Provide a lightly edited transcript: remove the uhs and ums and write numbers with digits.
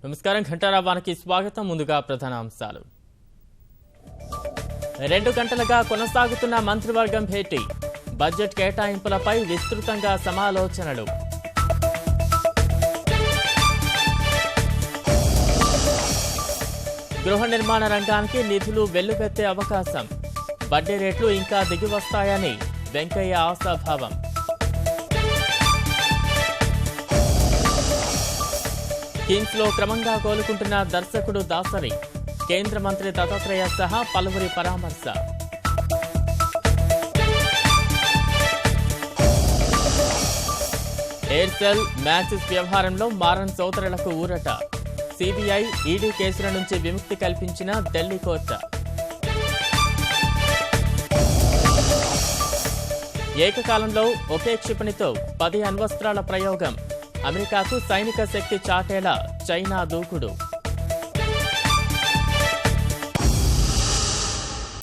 నమస్కారం ఘంటారావానికి స్వాగతం. ముందుగా ప్రధాన అంశాలు. 2 గంటలుగా కొనసాగుతున్న మంత్రివర్గం భేటీ. బడ్జెట్ కేటాయింపులపై విస్తృతంగా సమాలోచనలు. గృహ నిర్మాణ రంగానికి నిధులు వెల్లువెత్తే అవకాశం. వడ్డీ రేట్లు ఇంకా దిగివస్తాయని వెంకయ్య ఆశాభావం. కిమ్స్ లో క్రమంగా కోలుకుంటున్న దర్శకుడు దాసరి. కేంద్ర మంత్రి దత్తాత్రేయ సహా పలువురి పరామర్శ. ఎయిర్సెల్ మ్యాచెస్ వ్యవహారంలో మారన్ సోదరులకు ఊరట. సిబిఐ ఈడీ కేసుల నుంచి విముక్తి కల్పించిన ఢిల్లీ కోర్టు. ఏకకాలంలో ఒకే క్షిపణితో 10 అణ్వస్త్రాల ప్రయోగం. అమెరికాకు సైనిక శక్తి చాటేలా చైనా దూకుడు.